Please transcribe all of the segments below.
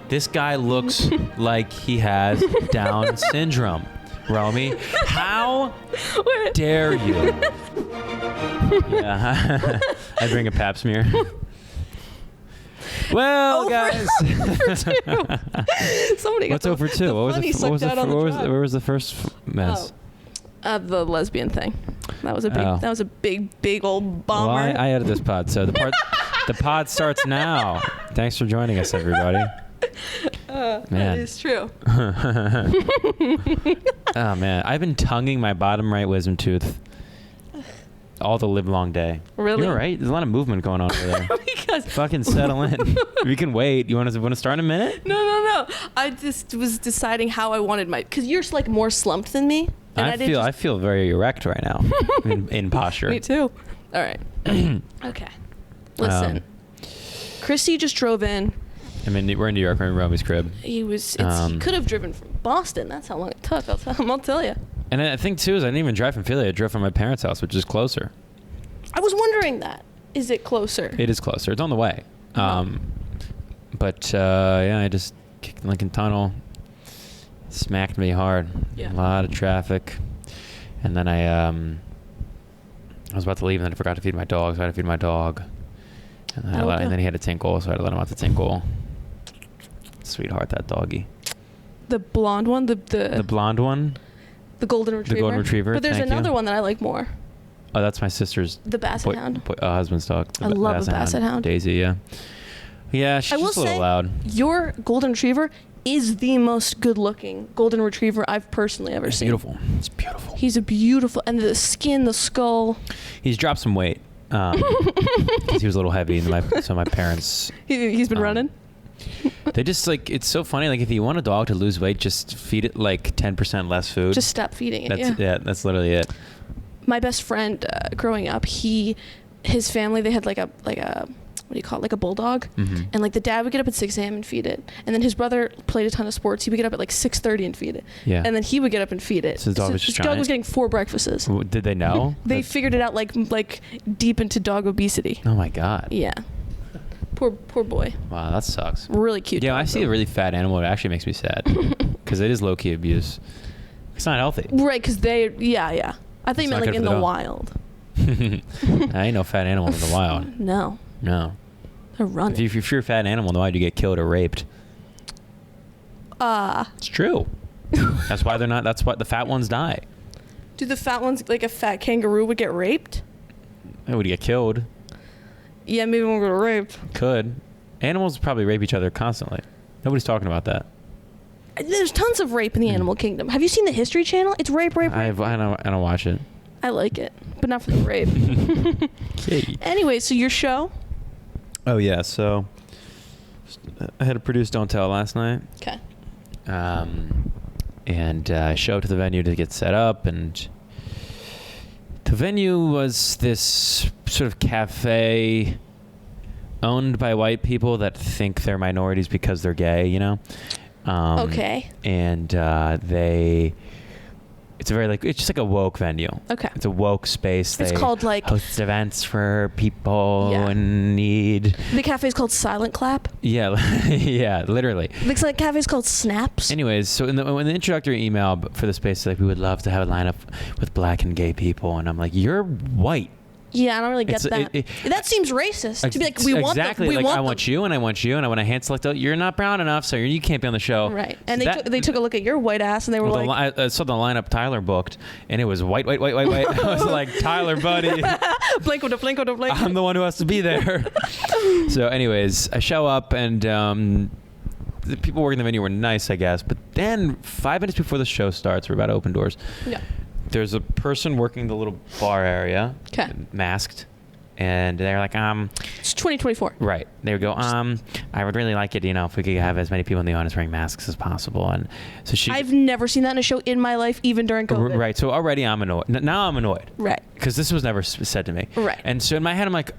This guy looks like he has Down syndrome. Romy, how dare you? Yeah, I bring a pap smear. Well, guys. Somebody got What's over two? What where was the first mess? The lesbian thing. That was a big old bomber. Well, I added this pod, so the pod starts now. Thanks for joining us, everybody. Man. That is true. Oh man, I've been tonguing my bottom right wisdom tooth all the live long day. Really? You're right. There's a lot of movement going on over there. Because fucking settle in. We can wait. You want to start in a minute? No. I just was deciding how I wanted my, because you're like more slumped than me. And I feel very erect right now in posture. Me too. All right. Okay. Listen, Chrissy just drove in. I mean, we're in New York. We're in Romy's crib. He could have driven from Boston. That's how long it took. I'll tell you. And I think too is I didn't even drive from Philly. I drove from my parents' house, which is closer. I was wondering that. Is it closer? It is closer. It's on the way. But I just kicked Lincoln Tunnel. Smacked me hard. Yeah. A lot of traffic. And then I was about to leave, and then I forgot to feed my dog, so I had to feed my dog. And then he had a tinkle, so I had to let him out to tinkle. Sweetheart, that doggy. The blonde one? The blonde one? The golden retriever? The golden retriever. But there's another one that I like more. Oh, that's my sister's. The basset hound. Husband's dog. I love a basset hound. Daisy, yeah. Yeah, she's just a little loud. Your golden retriever is the most good-looking golden retriever I've personally ever seen. Beautiful. It's beautiful. He's a beautiful, and the skin, the skull. He's dropped some weight because he was a little heavy, and so my parents. He's been running. They just it's so funny. Like if you want a dog to lose weight, just feed it like 10% less food. Just stop feeding it. That's literally it. My best friend, growing up, his family, they had like a what do you call it, like a bulldog, and like the dad would get up at 6 a.m. and feed it, and then his brother played a ton of sports. He would get up at like 6:30 and feed it, and then he would get up and feed it. So the dog was just dog was getting 4 breakfasts. Did they know? They figured it out like deep into dog obesity. Oh my god. Yeah. Poor boy. Wow, that sucks. Really cute. Yeah, dog, I see a really fat animal. It actually makes me sad because it is low key abuse. It's not healthy. Right, because I thought you meant like in the wild. I ain't no fat animal in the wild. No. They're running. If you're a fat animal in the wild, you get killed or raped. It's true. That's why the fat ones die. Do the fat ones, like a fat kangaroo, would get raped? They would get killed. Yeah, maybe one would get raped. Could. Animals probably rape each other constantly. Nobody's talking about that. There's tons of rape in the animal kingdom. Have you seen the History Channel? It's rape. I don't watch it. I like it, but not for the rape. Okay. Anyway, so your show? Oh yeah, so I had to produce Don't Tell last night. Okay. And I showed to the venue to get set up, and the venue was this sort of cafe owned by white people that think they're minorities because they're gay, you know? Okay. And it's it's just like a woke venue. Okay. It's a woke space. It's called like host events for people in need. The cafe's called Silent Clap. Yeah, yeah, literally. The cafe's called Snaps. Anyways, so in the introductory email for the space, we would love to have a lineup with black and gay people, and I'm like, you're white. Yeah, I don't really get that. That seems racist. To be like, we want them. Exactly. I want you, and I want you, and I want to hand select. You're not brown enough, so you can't be on the show. Right. And they took a look at your white ass, and they were like, I saw the lineup Tyler booked, and it was white. I was like, Tyler, buddy. Blanco to blanco to blanco. I'm the one who has to be there. So, anyways, I show up, and the people working the venue were nice, I guess. But then 5 minutes before the show starts, we're about to open doors. Yeah. There's a person working the little bar area, masked, and they're like, It's 2024. Right. They would go, I would really like it, if we could have as many people in the audience wearing masks as possible. And so I've never seen that in a show in my life, even during COVID. Right. So already I'm annoyed. Now I'm annoyed. Right. Because this was never said to me. Right. And so in my head, I'm like,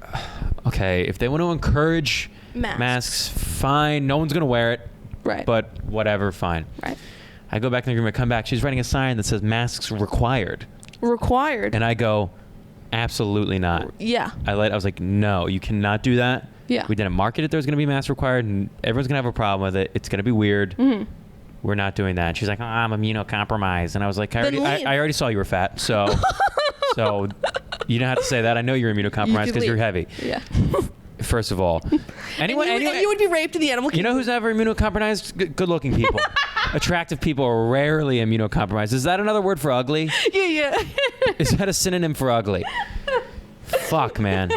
okay, if they want to encourage masks, fine. No one's going to wear it. Right. But whatever, fine. Right. I go back in the room, I come back, she's writing a sign that says masks required. Required? And I go, absolutely not. Yeah. I was like, no, you cannot do that. Yeah. We didn't market it. There's going to be mask required, and everyone's going to have a problem with it. It's going to be weird. Mm-hmm. We're not doing that. And she's like, oh, I'm immunocompromised. And I was like, I already saw you were fat, so you don't have to say that. I know you're immunocompromised because you're heavy. Yeah. First of all, and you would be raped in the animal kingdom. You know who's ever immunocompromised? Good-looking people. Attractive people are rarely immunocompromised. Is that another word for ugly? Yeah. Is that a synonym for ugly? Fuck, man.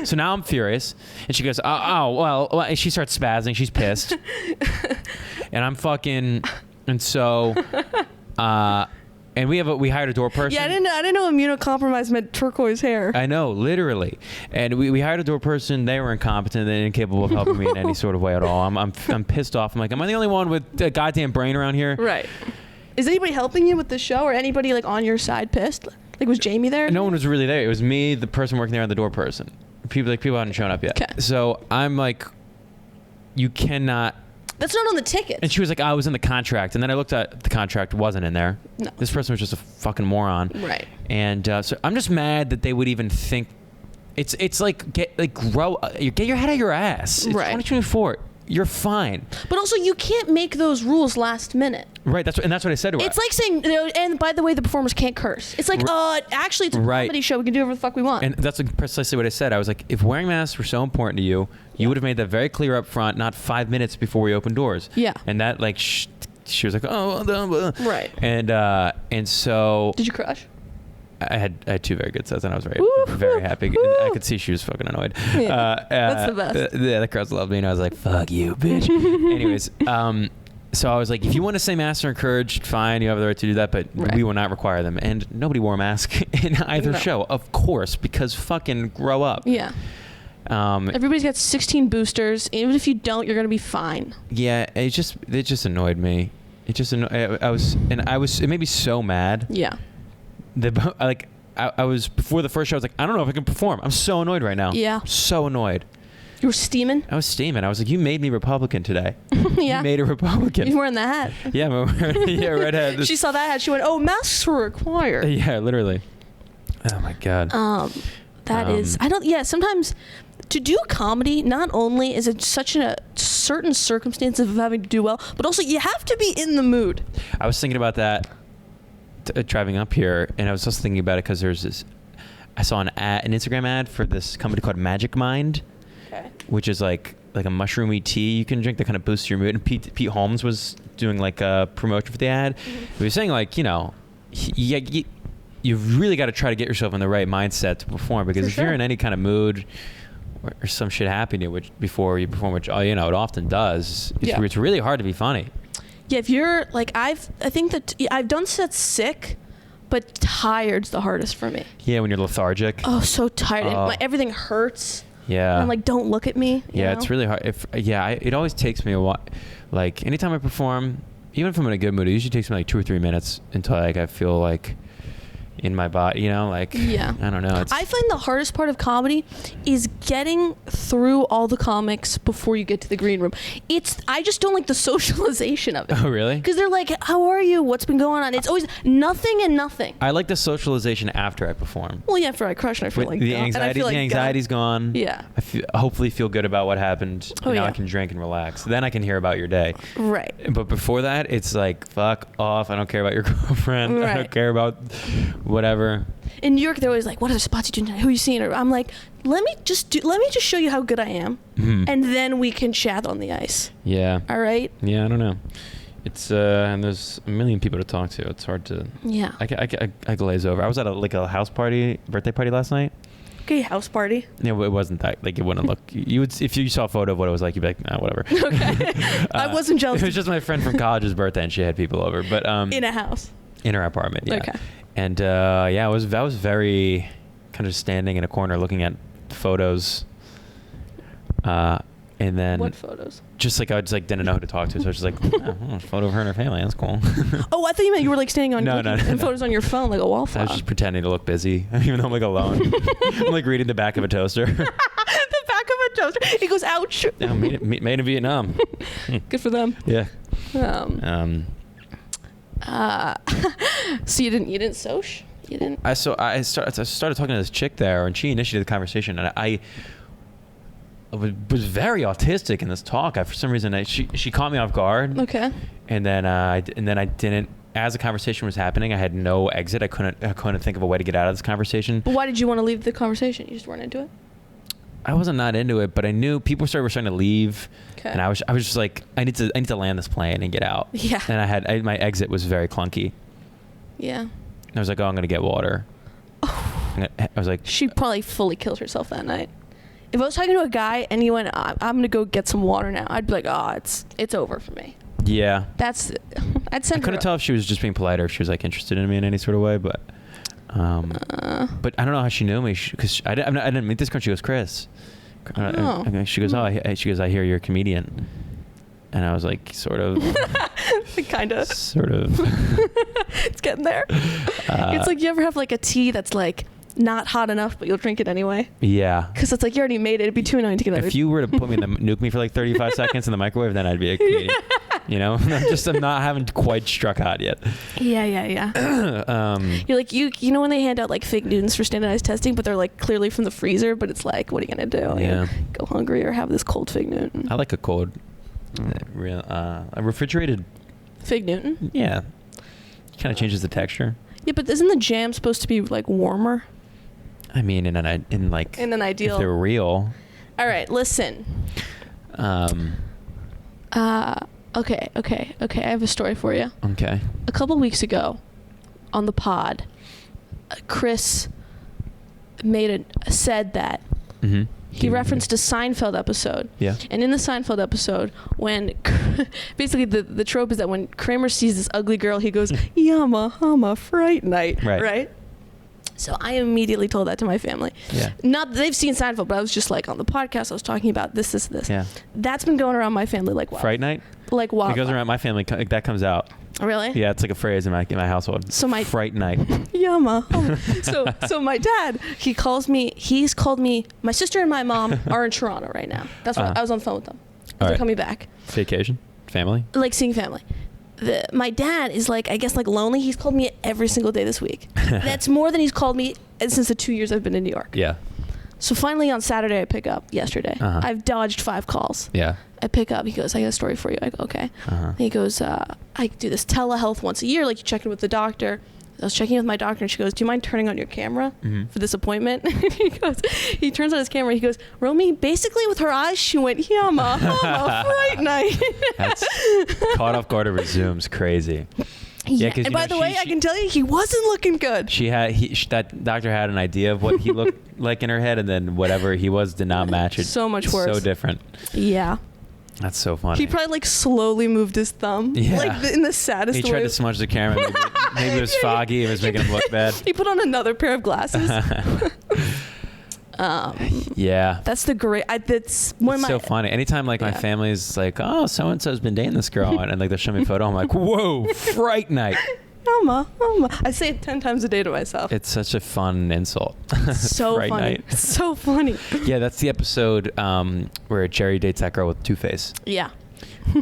So now I'm furious, and she goes, well, and she starts spazzing. She's pissed, and I'm fucking, and so, and we hired a door person. Yeah, I didn't know immunocompromised meant turquoise hair. I know, literally, and we hired a door person. They were incompetent and incapable of helping me in any sort of way at all. I'm pissed off. I'm like, am I the only one with a goddamn brain around here? Right. Is anybody helping you with the show, or anybody like on your side pissed? Like, was Jamie there? No one was really there. It was me, the person working there, and the door person. People hadn't shown up yet. Okay. So I'm like, you cannot. That's not on the ticket. And she was like, I was in the contract. And then I looked at the contract, wasn't in there. No. This person was just a fucking moron. Right. And so I'm just mad that they would even think. It's like, get your head out of your ass. It's right. 2024. You're fine. But also, you can't make those rules last minute. Right. That's what I said to her. It's like saying, and by the way, the performers can't curse. It's like, actually, it's a comedy show. We can do whatever the fuck we want. And that's precisely what I said. I was like, if wearing masks were so important to you, you would have made that very clear up front, not 5 minutes before we opened doors. Yeah. And that, like, she was like, oh, right. And so. Did you crush? I had two very good sets, and I was Woo-hoo, very happy. woo. I could see she was fucking annoyed. Yeah, that's the best. The crowds loved me, and I was like, fuck you, bitch. Anyways, so I was like, if you want to say masks are encouraged, fine, you have the right to do that, but we will not require them. And nobody wore a mask in either show, of course, because fucking grow up. Yeah. Everybody's got 16 boosters. Even if you don't, you're gonna be fine. Yeah, it just annoyed me. It made me so mad. Yeah. I was before the first show. I was like, I don't know if I can perform. I'm so annoyed right now. Yeah. So annoyed. You were steaming? I was steaming. I was like, you made me Republican today. Yeah. You made a Republican. You're wearing the hat. Yeah, red hat. She saw that hat. She went, oh, masks were required. Yeah, literally. Oh my God. Sometimes to do comedy, not only is it such a certain circumstance of having to do well, but also you have to be in the mood. I was thinking about that driving up here, and I was also thinking about it because I saw an Instagram ad for this company called Magic Mind, which is like a mushroomy tea you can drink that kind of boosts your mood. And Pete Holmes was doing like a promotion for the ad. Mm-hmm. He was saying like, you've really got to try to get yourself in the right mindset to perform, because if you're in any kind of mood or some shit happened to you before you perform, which it often does, it's really hard to be funny. Yeah, if you're like, I think that I've done sets sick, but tired's the hardest for me. Yeah, when you're lethargic. Oh, so tired. And everything hurts. Yeah. And I'm like, don't look at me. Yeah, it's really hard. It always takes me a while. Like, anytime I perform, even if I'm in a good mood, it usually takes me like 2 or 3 minutes until like I feel like in my body, I don't know. I find the hardest part of comedy is getting through all the comics before you get to the green room. I just don't like the socialization of it. Oh, really? Because they're like, how are you? What's been going on? It's always nothing and nothing. I like the socialization after I perform. Well, yeah, after I crush and I feel like the anxiety's gone. Yeah. I hopefully feel good about what happened. Now I can drink and relax. Then I can hear about your day. Right. But before that, it's like, fuck off. I don't care about your girlfriend. Right. I don't care about whatever. In New York, they're always like, what other spots you doing tonight? Who are you seeing? I'm like, let me just show you how good I am, and then we can chat on the ice. Yeah. All right? Yeah, I don't know. It's and there's a million people to talk to. It's hard to. Yeah. I glaze over. I was at a house party, birthday party last night. Okay, house party. Yeah, it wasn't that, like, it wouldn't look. You would, if you saw a photo of what it was like, you'd be like, nah, whatever. Okay. I wasn't jealous. It was just my friend from college's birthday, and she had people over, but in a house. In her apartment. Yeah. Okay. And I was very kind of standing in a corner looking at photos. And then what photos? Just like I just like didn't know who to talk to, so I was just like, a photo of her and her family. That's cool. Oh, I thought you meant you were like standing on no, and photos on your phone like a wallflower. I was just pretending to look busy, even though I'm like alone. I'm like reading the back of a toaster. The back of a toaster. He goes, ouch. Yeah, made in Vietnam. Good for them. Yeah. So you didn't soch? You didn't? I started talking to this chick there, and she initiated the conversation, and was very autistic in this talk. For some reason, she caught me off guard. Okay. And then I didn't. As the conversation was happening, I had no exit. I couldn't think of a way to get out of this conversation. But why did you want to leave the conversation? You just weren't into it? I wasn't not into it, but I knew people were starting to leave. Okay. And I was just like, I need to land this plane and get out. Yeah. And my exit was very clunky. Yeah. I was like, oh, I'm gonna get water. I was like, she probably fully killed herself that night. If I was talking to a guy and he went, I'm gonna go get some water now, I'd be like, oh, it's over for me. yeah. I'd send I couldn't tell if she was just being polite or if she was like interested in me in any sort of way, but but I don't know how she knew me because I didn't meet this girl. She goes, Chris. She goes, I hear you're a comedian, and I was like, sort of, kind of, sort of. It's getting there. It's like you ever have like a tea that's like not hot enough, but you'll drink it anyway. Yeah. Because it's like you already made it. It'd be too annoying to get out. If you were to put me in the nuke me for like 35 seconds in the microwave, then I'd be a comedian. You know, I'm not haven't quite struck hot yet. Yeah. You're like you know when they hand out like fake Newtons for standardized testing, but they're like clearly from the freezer, but it's like, what are you gonna do? Yeah. Go hungry or have this cold fig Newton? I like a cold, a refrigerated fig Newton. Yeah. Kind of changes the texture. Yeah, but isn't the jam supposed to be like warmer? I mean, in an ideal. If they're real. All right, listen. Okay. I have a story for you. Okay. A couple weeks ago, on the pod, Chris said that he referenced a Seinfeld episode. Yeah. And in the Seinfeld episode, when basically the trope is that when Kramer sees this ugly girl, he goes, "Yama hama fright night." Right? So I immediately told that to my family. Yeah. Not that they've seen Seinfeld, but I was just like on the podcast, I was talking about this. Yeah. That's been going around my family like wild. Fright night? Like wild. It goes around my family. That comes out. Really? Yeah, it's like a phrase in my household. So my Fright night. Yama. So my dad, he's called me. My sister and my mom are in Toronto right now. That's why I was on the phone with them. They're coming back. Vacation? Family? Like seeing family. My dad is like, I guess like lonely. He's called me every single day this week. That's more than he's called me since the 2 years I've been in New York. Yeah. So finally on Saturday I pick up yesterday. I've dodged 5 calls. Yeah. I pick up. He goes, I got a story for you. I go, okay. And he goes, I do this telehealth once a year. Like you check in with the doctor. I was checking in with my doctor and she goes, do you mind turning on your camera for this appointment? He turns on his camera. He goes, Romy, basically with her eyes, she went, Yama, fright night. That's caught off guard or resumes crazy. Yeah, and by the way, I can tell you, he wasn't looking good. That doctor had an idea of what he looked like in her head, and then whatever he was did not match it. So much worse. So different. Yeah. That's so funny. He probably like slowly moved his thumb, like in the saddest way. He tried to smudge the camera. Maybe it was foggy. It was making him look bad. He put on another pair of glasses. Yeah. That's the great. That's one of my. So funny. Anytime like my family's like, oh, so and so's been dating this girl, and like they'll show me a photo, I'm like, whoa, fright night. Mama. I say it 10 times a day to myself. It's such a fun insult. So funny. Night. So funny. Yeah, that's the episode where Jerry dates that girl with Two-Face. Yeah.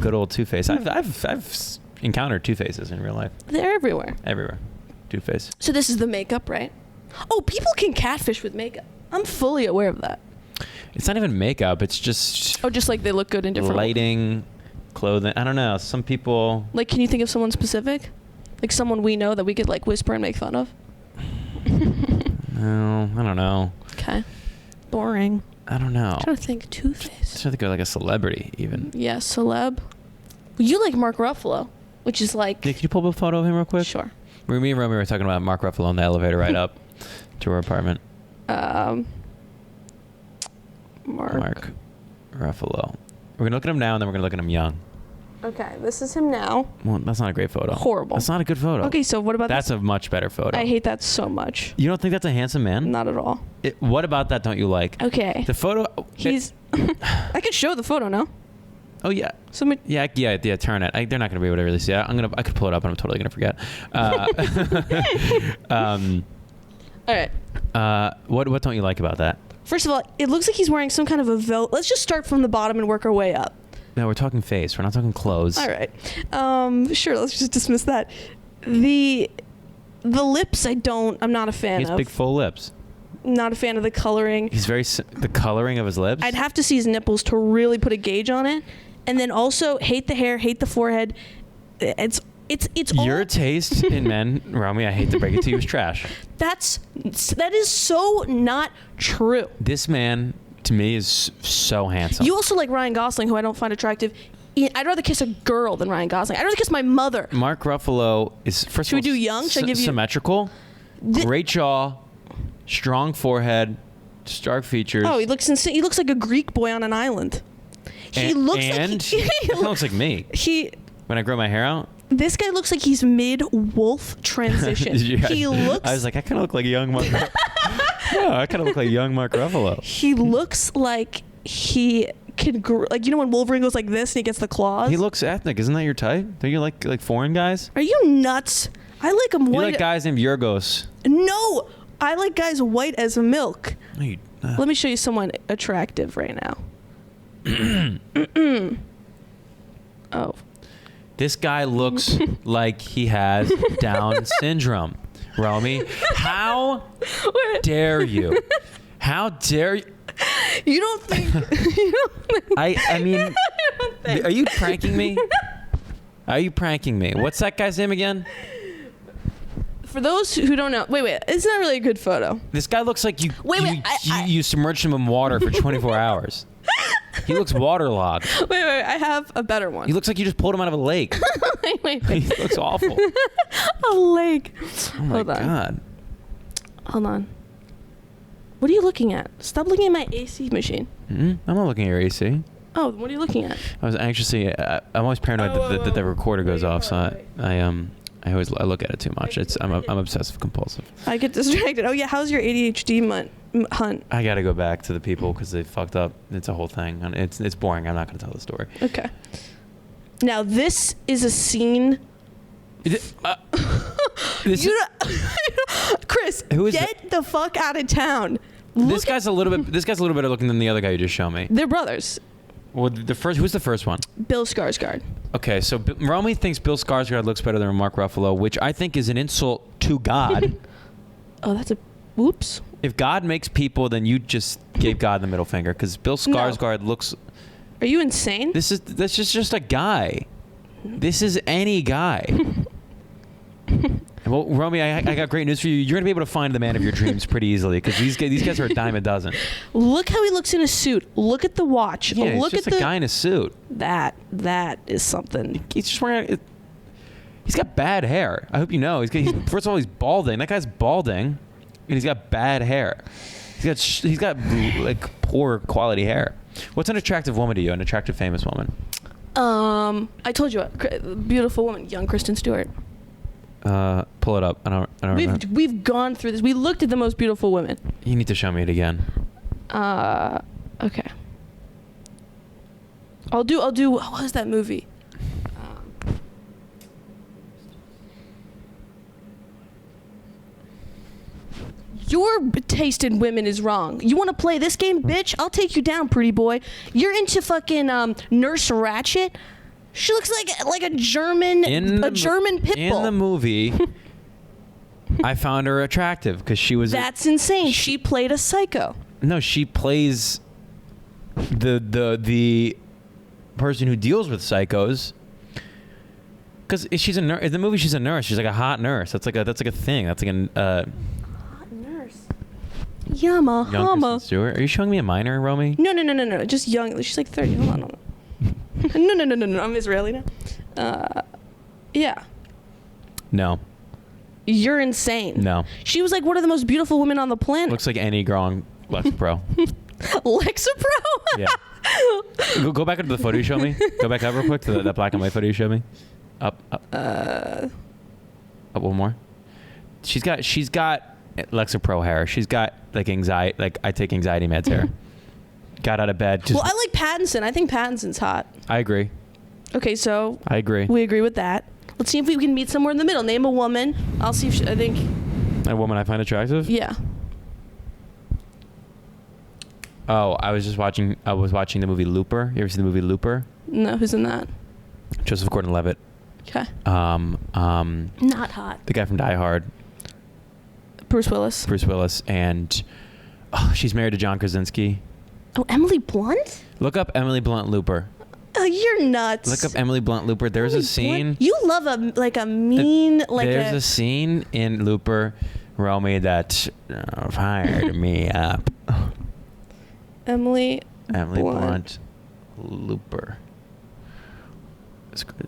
Good old Two-Face. I've encountered Two-Faces in real life. They're everywhere. Everywhere. Two-Face. So this is the makeup, right? Oh, people can catfish with makeup. I'm fully aware of that. It's not even makeup. It's just... Oh, just like they look good in different... Lighting, clothing. I don't know. Some people... Like, can you think of someone specific? Like someone we know that we could like whisper and make fun of? No, I don't know. Okay. Boring. I don't know. I'm trying to think. Two-Face. I'm trying to think of like a celebrity even. Yeah, celeb. Well, you like Mark Ruffalo, which is like... Yeah, can you pull up a photo of him real quick? Sure. Me and Romy were talking about Mark Ruffalo in the elevator right up to her apartment. Mark Ruffalo. We're going to look at him now and then we're going to look at him young. Okay, this is him now. Well, that's not a great photo. Horrible. That's not a good photo. Okay, so what about That's this? a much better photo. I hate that so much. You don't think that's a handsome man? Not at all. What about that don't you like? Okay. The photo... He's... I can show the photo now. Oh, yeah. Yeah, turn it. They're not going to be able to really see it. I could pull it up and I'm totally going to forget. All right. What don't you like about that? First of all, it looks like he's wearing some kind of a Let's just start from the bottom and work our way up. No, we're talking face. We're not talking clothes. All right. Sure, let's just dismiss that. The lips, I'm not a fan of. He has big full lips. Not a fan of the coloring. He's the coloring of his lips. I'd have to see his nipples to really put a gauge on it. And then also hate the hair, hate the forehead. It's Your taste in men, Romy, I hate to break it to you, is trash. That is so not true. This man, to me, is so handsome. You also like Ryan Gosling, who I don't find attractive. I'd rather kiss a girl than Ryan Gosling. I'd rather kiss my mother. Mark Ruffalo is, first Should of all, we do young? Should I give you symmetrical, great jaw, strong forehead, stark features. Oh, he looks insane. He looks like a Greek boy on an island. He looks like me. When I grow my hair out. This guy looks like he's mid-wolf transition. Yeah. He looks... I was like, I kind of look like young Mark. No, I kind of look like young Mark Ruffalo. He looks like he can... Like, you know when Wolverine goes like this and he gets the claws? He looks ethnic. Isn't that your type? Don't you like foreign guys? Are you nuts? I like him white. You like guys named Yorgos. No! I like guys white as milk. No, Let me show you someone attractive right now. Oh. This guy looks like he has Down syndrome. Romy, how dare you? How dare you? You don't think... I mean, are you pranking me? Are you pranking me? What's that guy's name again? For those who don't know... Wait. It's not really a good photo. This guy looks like you you submerged him in water for 24 hours. He looks waterlogged. Wait. I have a better one. He looks like you just pulled him out of a lake. wait. He looks awful. A lake. Oh my God. Hold on. What are you looking at? Stop looking at my AC machine. I'm not looking at your AC. Oh, what are you looking at? I was anxiously. I'm always paranoid that the recorder goes off, so I look at it too much. I'm obsessive compulsive. I get distracted. Oh yeah, how's your ADHD hunt? I got to go back to the people because they fucked up. It's a whole thing. And it's boring. I'm not going to tell the story. Okay. Now this is a scene. Chris, get the fuck out of town. This guy's a little bit better looking than the other guy you just showed me. They're brothers. Well, who's the first one? Bill Skarsgård. Okay, so Romy thinks Bill Skarsgård looks better than Mark Ruffalo, which I think is an insult to God. Oh, that's a... Whoops. If God makes people, then you just gave God the middle finger, because Bill Skarsgård looks... Are you insane? This is just a guy. This is any guy. Well, Romy, I got great news for you. You're going to be able to find the man of your dreams pretty easily, because these guys are a dime a dozen. Look how he looks in a suit. Look at the watch. Yeah, Look it's just at a guy in a suit. That is something. He's just wearing... He's got bad hair. I hope you know. First of all, he's balding. That guy's balding, and he's got bad hair. He's got like poor quality hair. What's an attractive woman to you? An attractive famous woman? I told you, beautiful woman, young Kristen Stewart. Pull it up. I don't remember. We've gone through this. We looked at the most beautiful women. You need to show me it again. Okay. I'll do. What was that movie? Your taste in women is wrong. You want to play this game, bitch? I'll take you down, pretty boy. You're into fucking Nurse Ratched. She looks like a German pit bull. In the movie, I found her attractive because she was. That's insane. She played a psycho. No, she plays the person who deals with psychos. Because she's a nurse. In the movie, she's a nurse. She's like a hot nurse. That's like a thing. That's like hot nurse. Young Kristen Stewart. Are you showing me a minor, Romy? No. Just young. She's like 30. Hold on. No. I'm Israeli now. Yeah. No. You're insane. No. She was like one of the most beautiful women on the planet. Looks like any girl on Lexapro. Lexapro? Yeah. Go back into the photo you showed me. Go back up real quick to that black and white photo you showed me. Up. Up one more. She's got Lexapro hair. She's got like anxiety. Like I take anxiety meds hair. Got out of bed. Well, I like Pattinson. I think Pattinson's hot. I agree. Okay, so I agree. We agree with that. Let's see if we can meet somewhere in the middle. Name a woman. I'll see if I think. A woman I find attractive? Yeah. Oh, I was watching the movie Looper. You ever seen the movie Looper? No, who's in that? Joseph Gordon-Levitt. Okay. Not hot. The guy from Die Hard. Bruce Willis. And Oh, she's married to John Krasinski. Oh, Emily Blunt? Look up Emily Blunt Looper. Oh, you're nuts. Look up Emily Blunt Looper. There's Emily a scene. Blunt? You love a mean There's a scene in Looper, Romy, that fired me up. Emily Blunt Looper.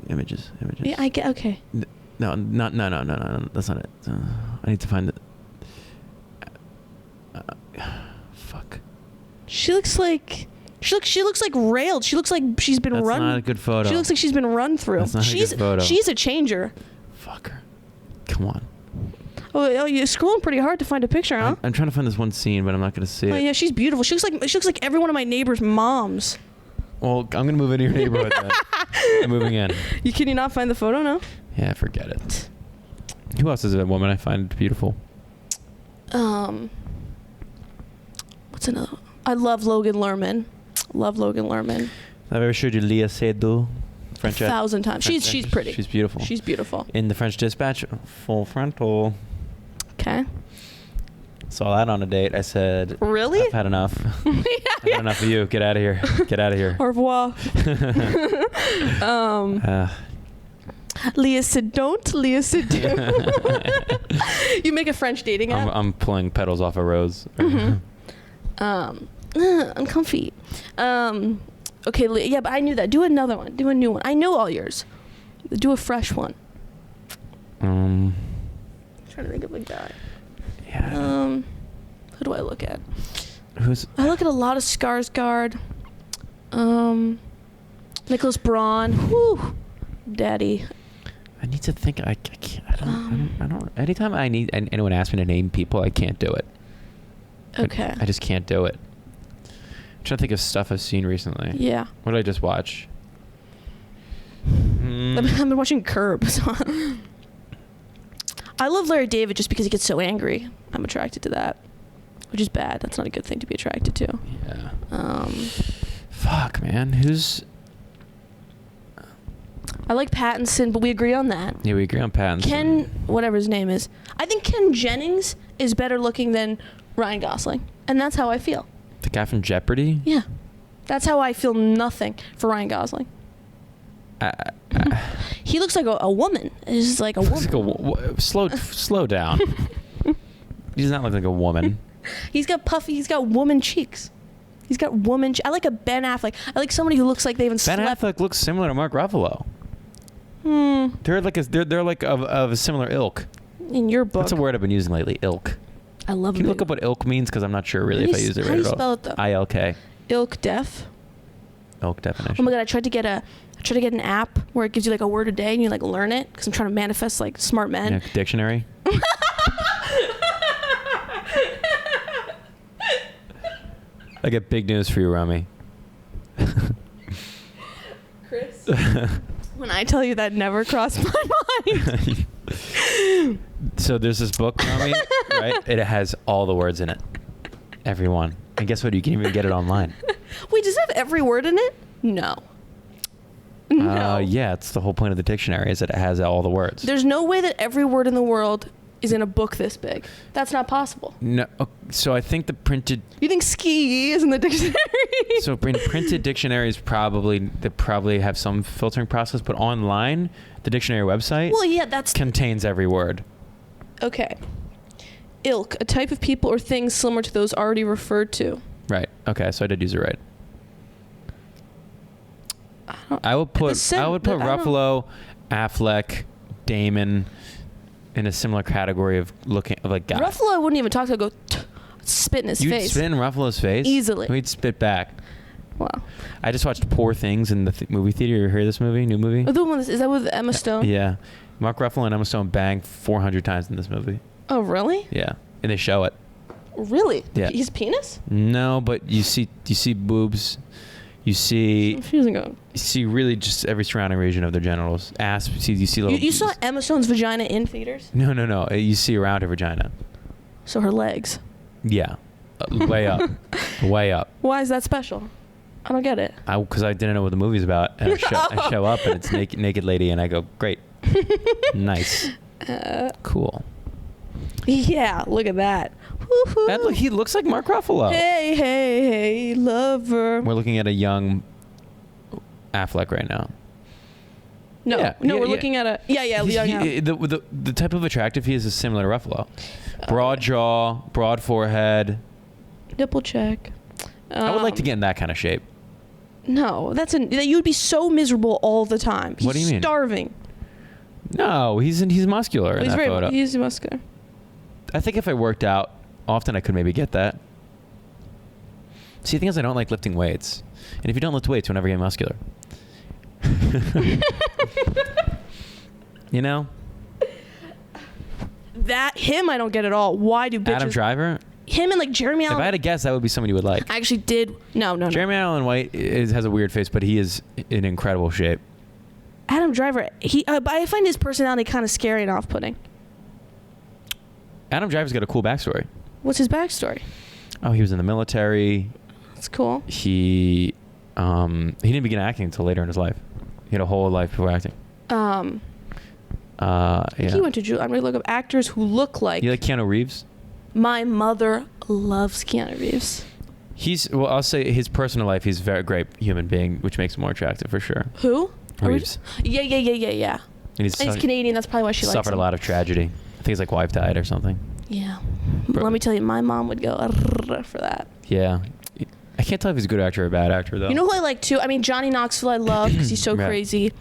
Images. Yeah, I get. Okay. No. That's not it. I need to find it. Fuck. She looks like railed. She looks like she's been run. That's not a good photo. She looks like she's been run through. That's not a good photo. She's a changer. Fuck her. Come on. Oh, you're scrolling pretty hard to find a picture, huh? I'm trying to find this one scene, but I'm not gonna see it. Oh yeah, she's beautiful. She looks like every one of my neighbors' moms. Well, I'm gonna move into your neighborhood then. I'm moving in. Can you not find the photo now? Yeah, forget it. Who else is a woman I find beautiful? What's another? I love Logan Lerman. I've ever showed you Leah Seydoux, French. 1,000 times. She's pretty. She's beautiful. She's beautiful. In the French Dispatch, full frontal. Okay. Saw that on a date. I said, really? I've had enough. I've had enough of you. Get out of here. Get out of here. Au revoir. Leah said, don't. Leah said, do. You make a French dating app? I'm pulling petals off a rose. Uncomfy. Okay, yeah, but I knew that. Do another one. Do a new one. I know all yours. Do a fresh one. I'm trying to think of a guy. Yeah. Who do I look at? I look at a lot of Skarsgård. Nicholas Braun. Whew. Daddy. I need to think. I can't. I don't. Anytime I need anyone asks me to name people, I can't do it. Okay. I just can't do it. I'm trying to think of stuff I've seen recently. Yeah. What did I just watch? I've been watching Curb. So I love Larry David just because he gets so angry. I'm attracted to that, which is bad. That's not a good thing to be attracted to. Yeah. Fuck, man. Who's... I like Pattinson, but we agree on that. Yeah, we agree on Pattinson. Ken, whatever his name is. I think Ken Jennings is better looking than Ryan Gosling. And that's how I feel. The guy from Jeopardy? Yeah. That's how I feel nothing for Ryan Gosling. He looks like a woman. He's just like a woman. Slow down. He does not look like a woman. He's got woman cheeks. He's got woman I like a Ben Affleck. I like somebody who looks like they even slept. Ben Affleck looks similar to Mark Ruffalo. They're like of a similar ilk. In your book. That's a word I've been using lately, ilk. I love it. Can you look up what ilk means? Because I'm not sure really if I use it right at all. How do you spell it though? ILK. Ilk def. Ilk definition. Oh my god, I tried to get an app where it gives you like a word a day and you like learn it because I'm trying to manifest like smart men. Yeah, dictionary. I get big news for you, Romy. Chris, when I tell you that never crossed my mind. So there's this book, Romy, right? It has all the words in it. Every one. And guess what? You can even get it online. Wait, does it have every word in it? No. No. Yeah, it's the whole point of the dictionary is that it has all the words. There's no way that every word in the world is in a book this big. That's not possible. No. So I think the printed... You think ski is in the dictionary? So in printed dictionaries they probably have some filtering process, but online, the dictionary website contains every word. Okay. Ilk, a type of people or things similar to those already referred to. Right. Okay, so I did use it right. I would put Ruffalo, Affleck, Damon in a similar category of like guy. Ruffalo, I wouldn't even talk to. I'd go spit in his face. You'd spit in Ruffalo's face? Easily. We'd spit back. Wow. I just watched Poor Things in the movie theater. You ever heard of this movie? New movie? Oh, the one is that with Emma Stone? Yeah. Mark Ruffalo and Emma Stone banged 400 times in this movie. Oh, really? Yeah. And they show it. Really? Yeah. His penis? No, but you see boobs. You see really just every surrounding region of their genitals. Ass. You see little. You saw Emma Stone's vagina in theaters? No. You see around her vagina. So her legs. Yeah, way up, way up. Why is that special? I don't get it. Because I didn't know what the movie's about, and I show up and it's naked lady, and I go, great, nice, cool. Yeah, look at that. He looks like Mark Ruffalo. Hey, hey, hey, lover. We're looking at a young Affleck right now. No, we're looking at a the type of attractive he is similar to Ruffalo. Broad jaw, broad forehead. Nipple check. I would like to get in that kind of shape. No, you would be so miserable all the time. What do you mean? Starving. No, he's muscular in that photo. He's muscular. I think if I worked out often, I could maybe get that. See, the thing is, I don't like lifting weights, and if you don't lift weights, you'll never get muscular. You know? Him I don't get at all. Why do bitches... Adam Driver? Him and like Jeremy Allen... If I had to guess, that would be someone you would like. I actually did... No. Jeremy Allen White has a weird face, but he is in incredible shape. Adam Driver, I find his personality kind of scary and off-putting. Adam Driver's got a cool backstory. What's his backstory? Oh, he was in the military. That's cool. He didn't begin acting until later in his life. He had a whole life before acting. Yeah. He went to Juilliard. I'm going to look up actors who look like... You like Keanu Reeves? My mother loves Keanu Reeves. I'll say his personal life, he's a very great human being, which makes him more attractive for sure. Who? Reeves. Yeah. And he's Canadian. That's probably why she likes him. Suffered a lot of tragedy. I think his wife died or something. Yeah. Let me tell you, my mom would go for that. Yeah. I can't tell if he's a good actor or a bad actor, though. You know who I like, too? I mean, Johnny Knoxville I love because he's so crazy.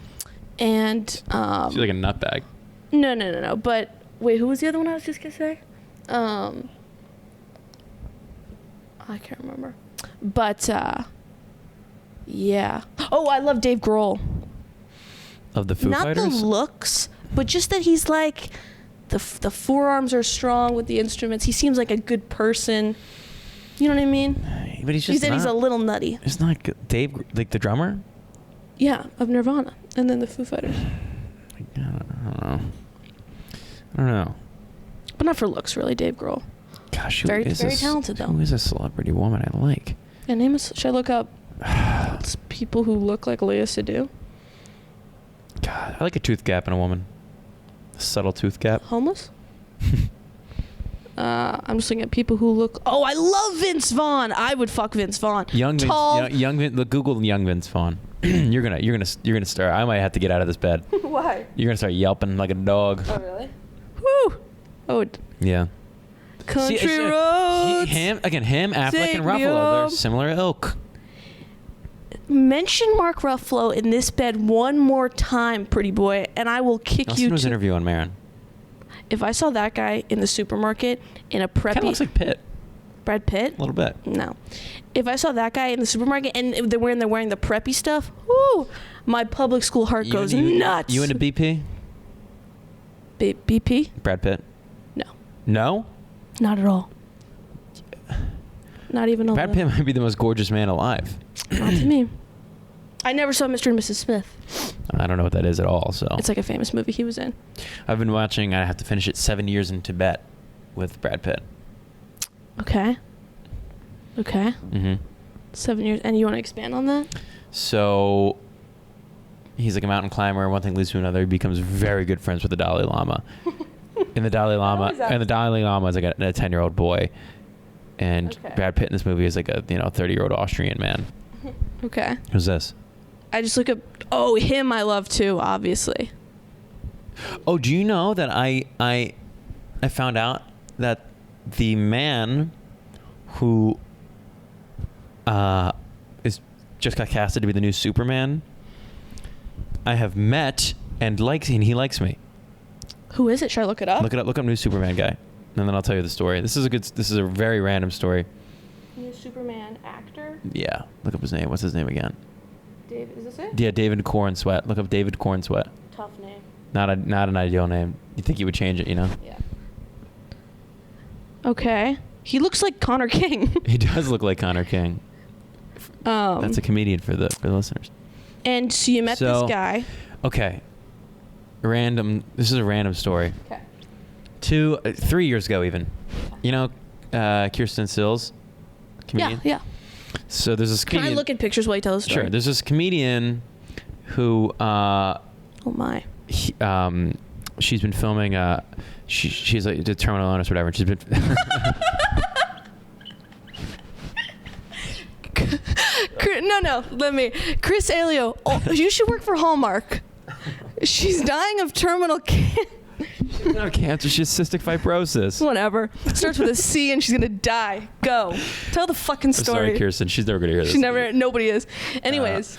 And... He's like a nutbag. No. But, wait, who was the other one I was just going to say? I can't remember. But, yeah. Oh, I love Dave Grohl. Of the Foo Fighters? Not the looks, but just that he's like... The forearms are strong with the instruments. He seems like a good person. You know what I mean? But he's just he's a little nutty. It's not good. Dave, like the drummer? Yeah, of Nirvana. And then the Foo Fighters. I don't know. But not for looks, really, Dave Grohl. Gosh, very talented, though. Who is a celebrity woman I like? Yeah, should I look up people who look like Lea Seydoux? God, I like a tooth gap in a woman. A subtle tooth gap. Homeless? I'm just looking at people who look... Oh, I love Vince Vaughn. I would fuck Vince Vaughn. Google young Vince Vaughn. You're gonna start. I might have to get out of this bed. Why? You're gonna start yelping like a dog. Oh, really? Woo! Oh. Yeah. Country roads. Him, Affleck, and Ruffalo. They're similar ilk. Mention Mark Ruffalo in this bed one more time, pretty boy, and I will kick Listen you to his interview on Maron. If I saw that guy in the supermarket in a preppy... Kind of looks like Pitt. Brad Pitt? A little bit. No. If I saw that guy in the supermarket and they're wearing the preppy stuff, whoo, my public school heart goes nuts. You into BP? BP? Brad Pitt? No. No? Not at all. Not even a Brad Pitt might be the most gorgeous man alive. Not to me. I never saw Mr. and Mrs. Smith. I don't know what that is at all. So it's like a famous movie he was in. I've been watching. I have to finish it. 7 Years in Tibet with Brad Pitt. Okay. Mm-hmm. 7 years, and you want to expand on that? So he's like a mountain climber. One thing leads to another. He becomes very good friends with the Dalai Lama. And the Dalai Lama is like a 10-year-old boy. And Brad Pitt in this movie is like a 30-year-old Austrian man. Okay. Who's this? I just look up. Oh, him I love too, obviously. Oh, do you know that I found out that the man who is just got casted to be the new Superman, I have met and he likes me. Who is it? Should I look it up? Look it up. Look up new Superman guy, and then I'll tell you the story. This is a very random story. New Superman actor? Yeah. Look up his name. What's his name again? Dave, is this it? Yeah, David Cornsweet. Look up David Cornsweet. Tough name. Not an ideal name. You think he would change it, Yeah. Okay. He looks like Connor King. He does look like Connor King. That's a comedian for the listeners. And so you met this guy. Okay. This is a random story. Okay. 3 years ago even. Kirsten Sills? Comedian? Yeah. So there's this comedian. Can I look at pictures while you tell the story? Sure. There's this comedian who... oh my. She's been filming... she's like the terminal illness or whatever. She's been... No. Chris Alio. Oh, you should work for Hallmark. She's dying of terminal cancer. No cancer. She has cystic fibrosis. Whatever. Starts with a C and she's gonna die. Go. Tell the fucking story. Sorry, Kirsten. She's never gonna hear this. Nobody is. Anyways.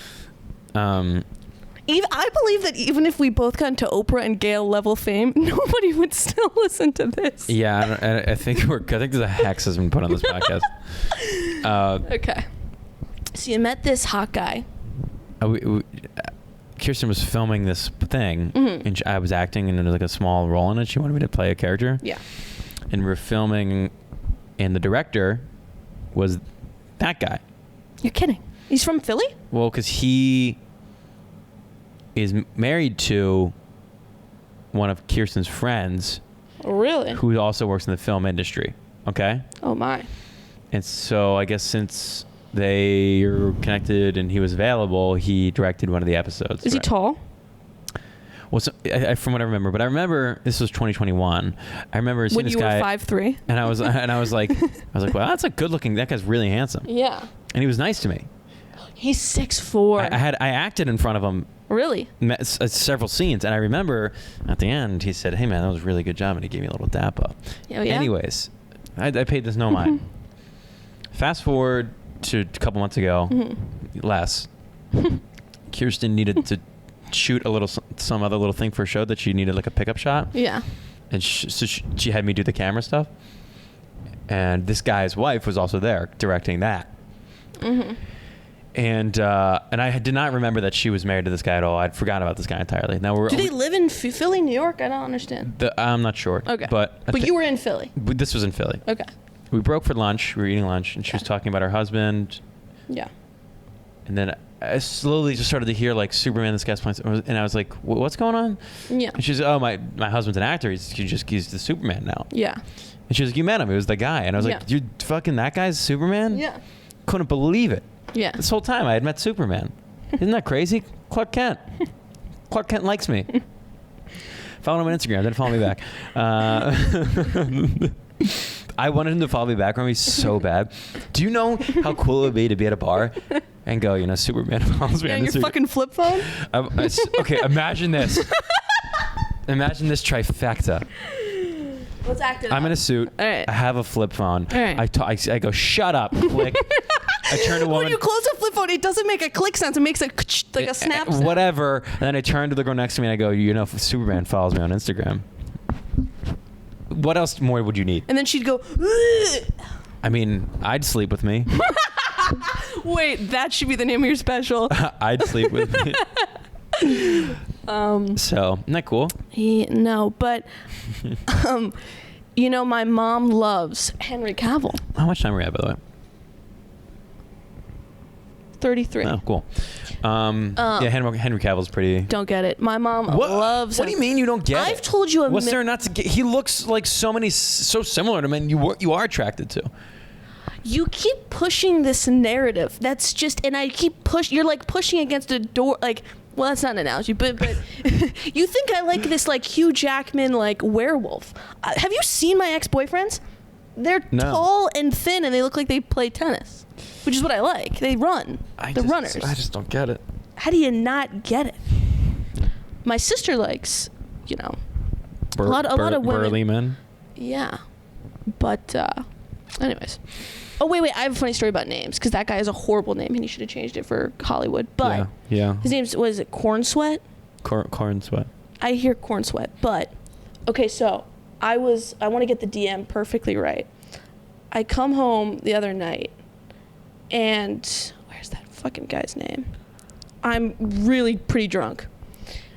I believe that even if we both got into Oprah and Gayle level fame, nobody would still listen to this. Yeah, I think there's a hex has been put on this podcast. Okay. So you met this hot guy. Kirsten was filming this thing, Mm-hmm. and I was acting in like a small role in it. She wanted me to play a character. Yeah. And we were filming, and the director was that guy. You're kidding. He's from Philly? Well, because he is married to one of Kirsten's friends. Really? Who also works in the film industry. Okay? Oh, my. And so I guess since they are connected and he was available, he directed one of the episodes. Is he tall? Well, so, from what I remember, but I remember this was 2021. I remember seeing this guy when you were 5'3", and I was like, wow, that's a good looking. That guy's really handsome. Yeah. And he was nice to me. He's 6'4". I acted in front of him. Really? Several scenes, and I remember at the end he said, "Hey man, that was a really good job," and he gave me a little dap up. Oh, yeah? Anyways, I paid this no mind. Fast forward to a couple months ago, less. Kirsten needed to shoot some other little thing for a show that she needed like a pickup shot. Yeah. And so she had me do the camera stuff, and this guy's wife was also there directing that. Mm-hmm. And I did not remember that she was married to this guy at all. I'd forgotten about this guy entirely. Now Do they live in Philly, New York? I don't understand. I'm not sure. Okay. But you were in Philly. This was in Philly. Okay. We broke for lunch. We were eating lunch, and she was talking about her husband. Yeah. And then I slowly just started to hear like Superman, this guy's playing, and I was like, "What's going on?" Yeah. And she's, "Oh, my husband's an actor. He's the Superman now." Yeah. And she was like, "You met him. It was the guy." And I was like, "You fucking that guy's Superman?" Yeah. Couldn't believe it. Yeah. This whole time I had met Superman. Isn't that crazy? Clark Kent. Clark Kent likes me. Follow him on Instagram. Then follow me back. I wanted him to follow me back, Romy, so bad. Do you know how cool it would be to be at a bar and go, Superman follows me on your Instagram? fucking flip phone? Okay, imagine this. Imagine this trifecta. Let's act it I'm out. in a suit. All right. I have a flip phone. All right. I go, shut up. Click. I turn to a woman. When you close a flip phone, it doesn't make a click sound. It makes like a snap sound. Whatever. And then I turn to the girl next to me and I go, Superman follows me on Instagram. What else more would you need? And then she'd go, ugh. I mean, I'd sleep with me. Wait, that should be the name of your special. I'd sleep with me. So, isn't that cool? No, but my mom loves Henry Cavill. How much time are we at, by the way? 33. Oh, cool. Yeah, Henry Cavill's pretty. Don't get it. My mom loves him. What do you mean you don't get it? I've told you What's there not to get? He looks like so similar to men you are attracted to. You keep pushing this narrative. That's just, and I keep you're like pushing against a door, like, well, that's not an analogy, but you think I like this like Hugh Jackman like werewolf. Have you seen my ex-boyfriends? They're tall and thin and they look like they play tennis, which is what I like. They run. They're runners. I just don't get it. How do you not get it? My sister likes, a lot of women. Burly men? Yeah. But, anyways. Oh, wait. I have a funny story about names, because that guy has a horrible name, and he should have changed it for Hollywood. But yeah. His name was it Corn Sweat? Corn Sweat. I hear Corn Sweat. But, okay, so I want to get the DM perfectly right. I come home the other night, and where's that fucking guy's name? I'm really pretty drunk.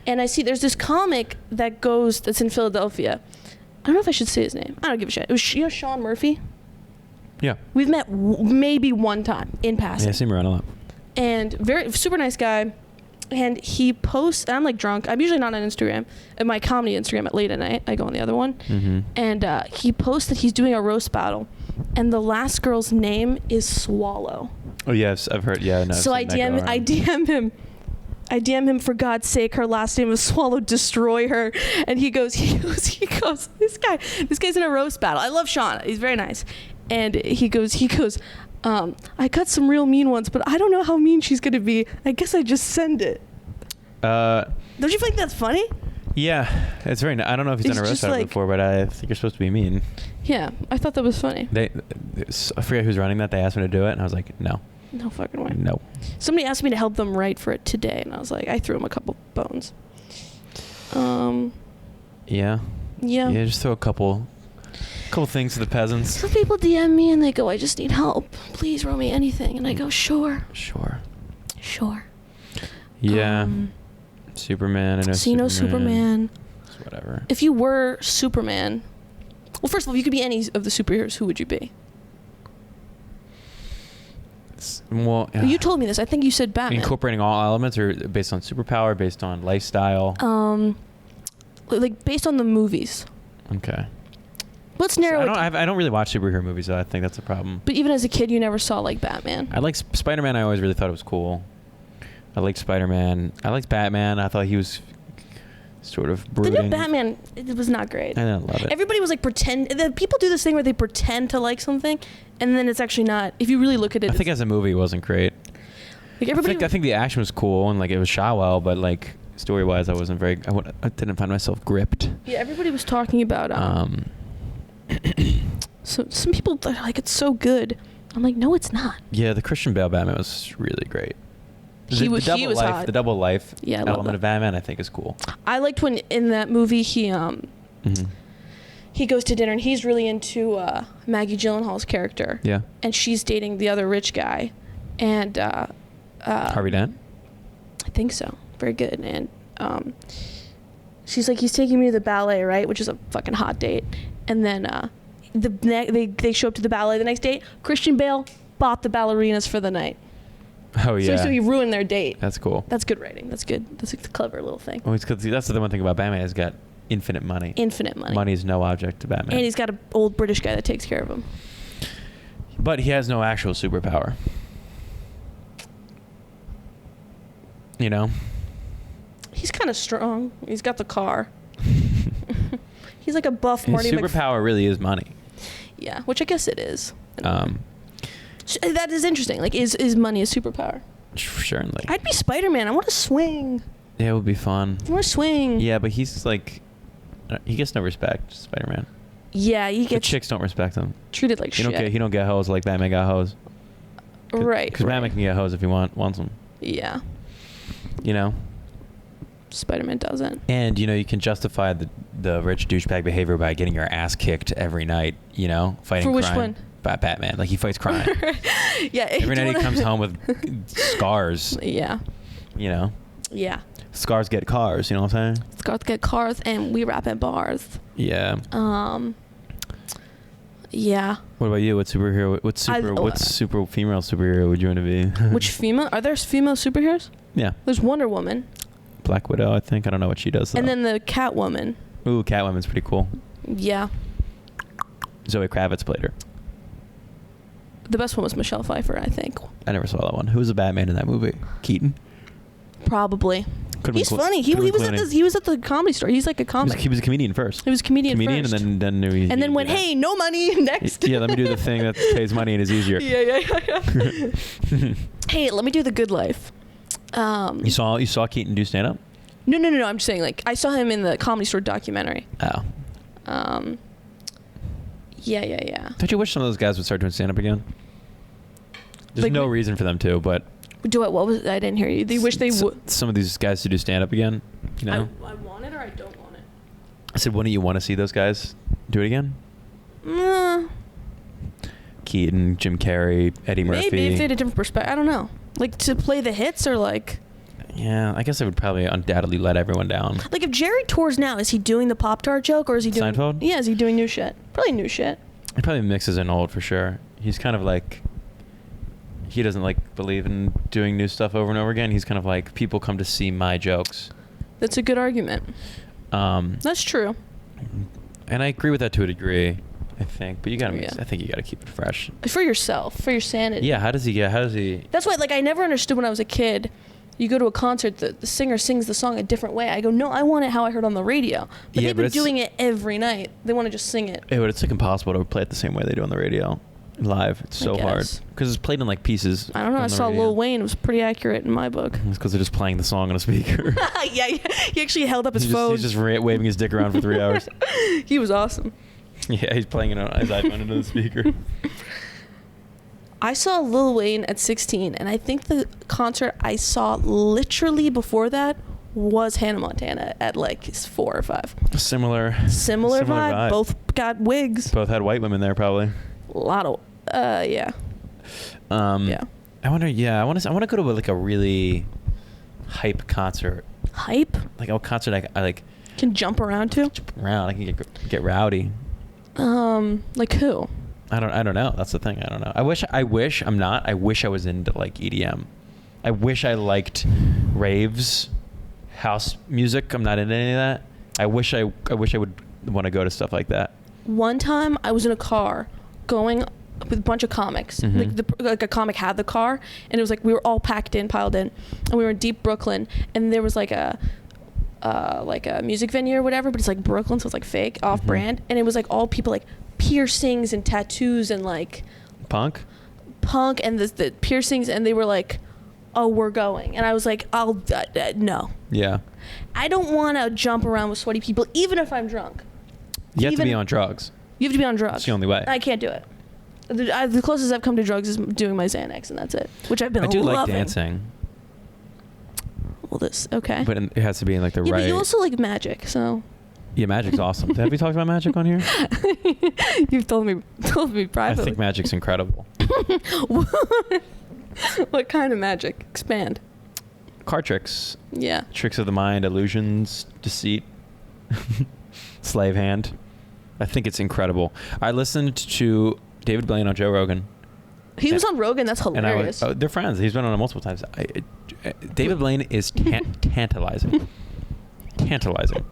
And I see there's this comic that's in Philadelphia. I don't know if I should say his name. I don't give a shit. It was Sean Murphy. Yeah. We've met maybe one time in passing. Yeah, I see him around a lot. And very super nice guy. And he posts, and I'm like drunk. I'm usually not on Instagram. At my comedy Instagram at late at night. I go on the other one. Mm-hmm. And he posts that he's doing a roast battle. And the last girl's name is Swallow. Oh, yes. I've heard. Yeah. No, so I DM him. I DM him, for God's sake, her last name is Swallow, destroy her. And he goes, this guy's in a roast battle. I love Sean. He's very nice. And he goes, I got some real mean ones, but I don't know how mean she's gonna be. I guess I just send it. Don't you think that's funny? Yeah, it's very. I don't know if he's done a roast out before, but I think you're supposed to be mean. Yeah, I thought that was funny. I forget who's running that. They asked me to do it, and I was like, no. No fucking way. No. Somebody asked me to help them write for it today, and I was like, I threw him a couple bones. Yeah. Yeah. Yeah, just throw a couple things to the peasants. Some people DM me and they go, I just need help. Please, Romy, anything. And I go, sure. Sure. Yeah. Superman. I know. So you know Superman. Whatever. If you were Superman, well, first of all, if you could be any of the superheroes, who would you be? Well, you told me this. I think you said Batman. Incorporating all elements, or based on superpower, based on lifestyle? Like based on the movies. Okay. Let's narrow it. I don't really watch superhero movies, so I think that's a problem. But even as a kid, you never saw like Batman. I like Spider-Man. I always really thought it was cool. I liked Spider-Man. I liked Batman. I thought he was sort of brooding. The new Batman, it was not great. I didn't love it. Everybody was like people do this thing where they pretend to like something, and then it's actually not. If you really look at it, I think as a movie, it wasn't great. Like everybody, I think the action was cool and like it was shot well, but like story-wise, I wasn't very. I didn't find myself gripped. Yeah, everybody was talking about. So some people are like, it's so good. I'm like, no, it's not. Yeah, the Christian Bale Batman was really great. He was hot. The double life element of Batman, I think, is cool. I liked when in that movie he goes to dinner and he's really into Maggie Gyllenhaal's character. Yeah. And she's dating the other rich guy, and Harvey Dent. I think so. Very good. And she's like, he's taking me to the ballet, right? Which is a fucking hot date. And then they show up to the ballet the next day. Christian Bale bought the ballerinas for the night. Oh yeah. So he ruined their date. That's cool. That's good writing. That's good. That's a clever little thing. Well, that's the one thing about Batman. He's got infinite money. Infinite money. Money is no object to Batman. And he's got an old British guy that takes care of him. But he has no actual superpower. You know? He's kind of strong. He's got the car. He's like a buff Marty His superpower really is money. Yeah, which I guess it is. That is interesting. Like, is money a superpower? Certainly. I'd be Spider-Man. I want to swing. Yeah, it would be fun. I want to swing. Yeah, but he's like, he gets no respect, Spider-Man. Yeah, he gets. The chicks don't respect him. Treated like shit. He don't get hoes like Batman got hoes. Right. Because Batman can get hoes if he wants them. Yeah. You know. Spider-Man doesn't. And you can justify the rich douchebag behavior by getting your ass kicked every night. Fighting crime. For which one? By Batman. Like, he fights crime. Yeah. Every night he comes home with scars. Yeah. Yeah. Scars get cars. You know what I'm saying? Scars get cars, and we rap at bars. Yeah. Yeah. What about you? What superhero? What super female superhero would you want to be? Which female? Are there female superheroes? Yeah. There's Wonder Woman. Black Widow, I think. I don't know what she does, though. And then the Catwoman. Ooh, Catwoman's pretty cool. Yeah. Zoe Kravitz played her. The best one was Michelle Pfeiffer, I think. I never saw that one. Who was the Batman in that movie? Keaton? Probably. He's funny. He was at the Comedy Store. He's like a comic. He was a comedian first. He was a comedian first. And then went, hey, no money, next. Yeah, let me do the thing that pays money and is easier. Yeah. Hey, let me do the good life. You saw Keaton do stand up? No. I'm just saying, like, I saw him in the Comedy Store documentary. Oh. Yeah. Don't you wish some of those guys would start doing stand up again? There's no reason for them to, but do it. What was? I didn't hear you. They wish they would. Some of these guys to do stand up again. I want it or I don't want it. I said, wouldn't you want to see those guys do it again? Keaton, Jim Carrey, Eddie Murphy. Maybe if they had a different perspective. I don't know. Like, to play the hits or like. Yeah, I guess I would probably undoubtedly let everyone down. Like, if Jerry tours now, is he doing the Pop-Tart joke or is he doing Seinfeld? Yeah, is he doing new shit? Probably new shit. He probably mixes in old for sure. He's kind of like, he doesn't like believe in doing new stuff over and over again. He's kind of like, people come to see my jokes. That's a good argument. That's true. And I agree with that to a degree, I think. But you gotta I think you gotta keep it fresh. For yourself, for your sanity. Yeah, how does he? That's why, like, I never understood when I was a kid. You go to a concert, the singer sings the song a different way. I go, no, I want it how I heard on the radio. But they've been doing it every night. They want to just sing it. Yeah, but it's like impossible to play it the same way they do on the radio. live. It's so hard because it's played in like pieces. I don't know. I saw Lil Wayne. It was pretty accurate in my book. It's because they're just playing the song on a speaker. Yeah, he actually held up his phone. He's just waving his dick around for 3 hours. He was awesome. Yeah, he's playing it on his iPhone into the speaker. I saw Lil Wayne at 16, and I think the concert I saw literally before that was Hannah Montana at like 4 or 5. Similar vibe. Both got wigs. Both had white women there, probably. A lot of, yeah. Yeah. I wonder. Yeah, I want to go to like a really hype concert. Hype? Like a concert I like. Can jump around to. Jump around. I can get rowdy. Like who? I don't know. That's the thing. I don't know. I wish I'm not. I wish I was into like EDM. I wish I liked raves, house music. I'm not into any of that. I wish I would want to go to stuff like that. One time I was in a car going with a bunch of comics. Mm-hmm. Like a comic had the car, and it was like we were all piled in, and we were in deep Brooklyn, and there was like a music venue or whatever, but it's like Brooklyn, so it's like fake, off-brand, and it was like all people like piercings and tattoos and like punk and the piercings, and they were like, oh, we're going, and I was like, I'll no. Yeah. I don't want to jump around with sweaty people, even if I'm drunk. You have to be on drugs. You have to be on drugs. That's the only way. I can't do it. The closest I've come to drugs is doing my Xanax, and that's it. Which I've been loving. I do like dancing. Well, okay. But it has to be in like the right. Yeah, but you also like magic, so. Yeah, magic's awesome. Have we talked about magic on here? You've told me privately. I think magic's incredible. What kind of magic? Expand. Card tricks. Yeah. Tricks of the mind, illusions, deceit, slave hand. I think it's incredible. I listened to David Blaine on Joe Rogan. He was on Rogan. That's hilarious. They're friends. He's been on it multiple times. David Blaine is tantalizing. Tantalizing.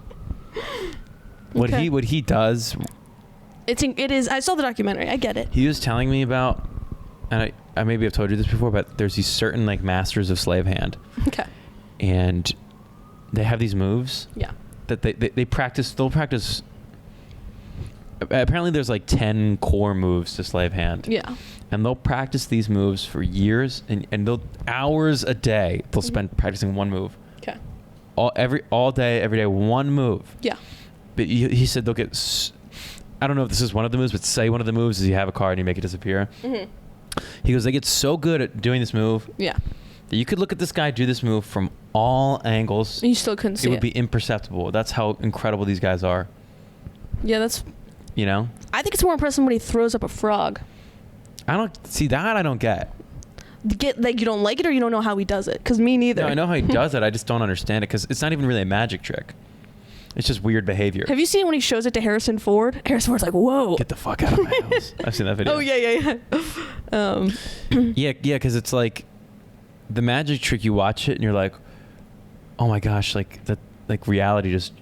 What he does. It is. I saw the documentary. I get it. He was telling me about, and I maybe I've told you this before, but there's these certain like masters of slave hand. Okay. And they have these moves. Yeah. That they practice. They'll practice. Apparently, there's like 10 core moves to slave hand. Yeah. And they'll practice these moves for years, and they'll hours a day. They'll spend practicing one move. Okay. All day, every day, one move. Yeah. But he said they'll get. I don't know if this is one of the moves, but say one of the moves is you have a card and you make it disappear. Mm-hmm. He goes, they get so good at doing this move. Yeah. That you could look at this guy do this move from all angles. You still couldn't see it. It would be imperceptible. That's how incredible these guys are. Yeah, that's. You know. I think it's more impressive when he throws up a frog. I don't see that. I don't get. Like you don't like it, or you don't know how he does it? Because me neither. No, I know how he does it. I just don't understand it because it's not even really a magic trick. It's just weird behavior. Have you seen when he shows it to Harrison Ford? Harrison Ford's like, "Whoa, get the fuck out of my house." I've seen that video. Oh yeah. Yeah, because it's like the magic trick. You watch it and you're like, "Oh my gosh!" Like that, like reality just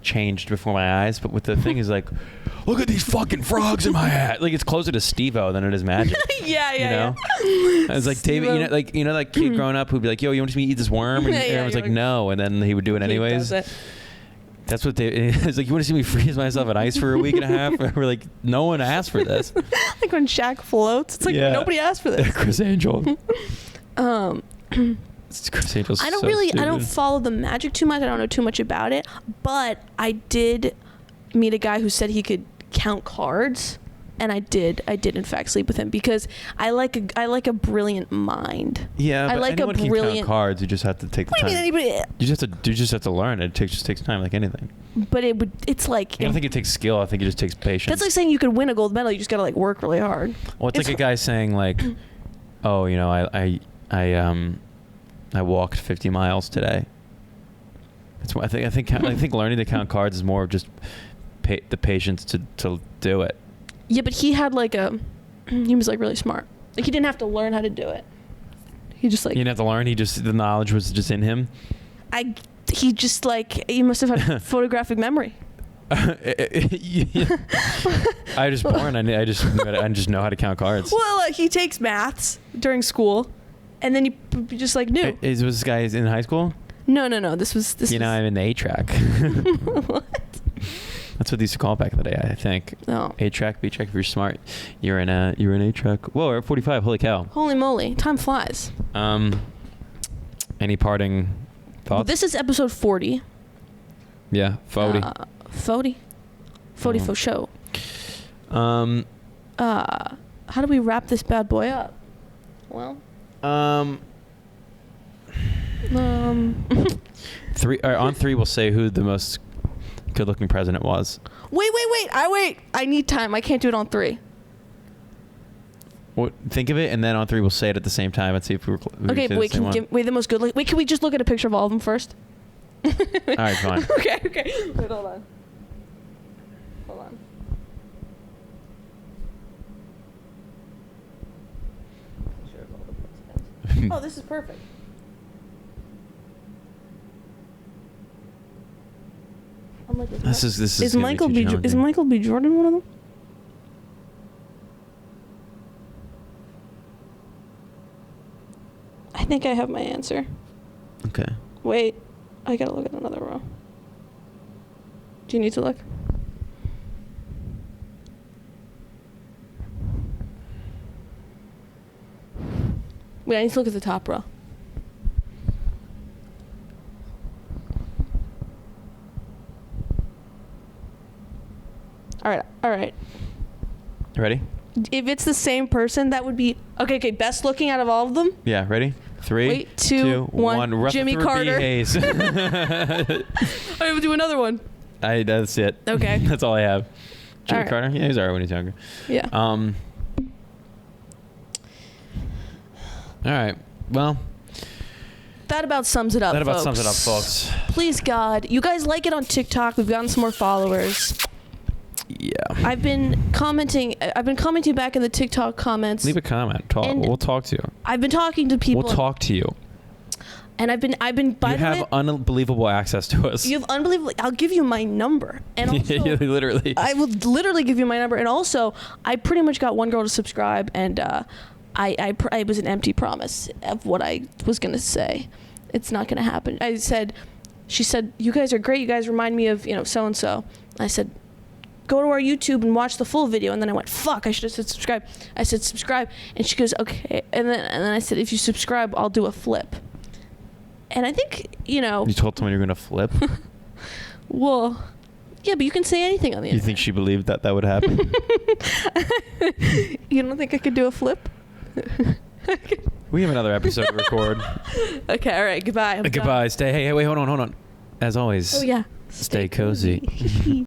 changed before my eyes. But with the thing is like, look at these fucking frogs in my hat. Like it's closer to Steve-O than it is magic. Yeah. You know? I was like, David, you know, that kid growing up who'd be like, "Yo, you want me to eat this worm?" And everyone's like, "No," and then he would do it anyways. That's what it's like. You want to see me freeze myself in ice for a week and a half? We're like, no one asked for this. Like when Shaq floats, it's like nobody asked for this. Chris Angel. Chris Angel's I don't follow the magic too much. I don't know too much about it, but I did meet a guy who said he could count cards, and I did in fact sleep with him because I like a brilliant mind. Yeah, but I like anyone a brilliant can count cards. You just have to take the time. What do you mean anybody? You just have to learn. It just takes time, like anything. But it's like I don't think it takes skill. I think it just takes patience. That's like saying you could win a gold medal. You just gotta like work really hard. Well, it's like a guy saying like, "Oh, you know, I walked 50 miles today." That's what I think learning to count cards is more of just the patience to do it. Yeah, but he had he was like really smart. Like he didn't have to learn how to do it. He just like. He didn't have to learn. The knowledge was just in him. He must have had photographic memory. I was born. I just know how to count cards. Well, he takes maths during school, and then he just like knew. Was this guy in high school? No. This was. I'm in the A track. What? That's what they used to call it back in the day, I think. Oh. A-track, B-track. If you're smart, you're in A-track. Whoa, we're at 45. Holy cow. Holy moly. Time flies. Any parting thoughts? This is episode 40. Yeah, 40. 40 for show. How How do we wrap this bad boy up? Well. Three. On 3, we'll say who the most good-looking president was. Wait. I need time. I can't do it on 3. Well, think of it, and then on 3 we'll say it at the same time and see if we Okay, but wait. The most good. Wait, can we just look at a picture of all of them first? All right, fine. Okay. Wait, hold on. Oh, this is perfect. I'm like, This is is Michael B. Jordan one of them? I think I have my answer. Okay. Wait, I gotta look at another row. Do you need to look? Wait, I need to look at the top row. All right. You ready? If it's the same person, that would be... Okay, best looking out of all of them? Yeah, ready? 3, Wait, 2, 1. Jimmy Carter. Hayes. I will do another one. That's it. Okay. That's all I have. Jimmy All right. Carter? Yeah, he's alright when he's younger. Yeah. All right. Well, that about sums it up, folks. Please, God. You guys like it on TikTok. We've gotten some more followers. Yeah. I've been commenting back in the TikTok comments. Leave a comment. We'll talk to you. I've been talking to people. We'll talk to you. And I've been. By you the way, have unbelievable access to us. You have unbelievable. I'll give you my number, and also, literally. I will literally give you my number, and also, I pretty much got one girl to subscribe, and I was an empty promise of what I was gonna say. It's not gonna happen. She said, "You guys are great. You guys remind me of so and so." I said, "Go to our YouTube and watch the full video." And then I went, "Fuck! I should have said subscribe." I said subscribe, and she goes, "Okay." And then I said, "If you subscribe, I'll do a flip." And I think You told someone you're gonna flip. Well, yeah, but you can say anything on the internet. You think she believed that would happen? You don't think I could do a flip? We have another episode to record. Okay, all right. Goodbye. Goodbye. Stay. Hey, wait. Hold on. As always. Oh yeah. Stay cozy.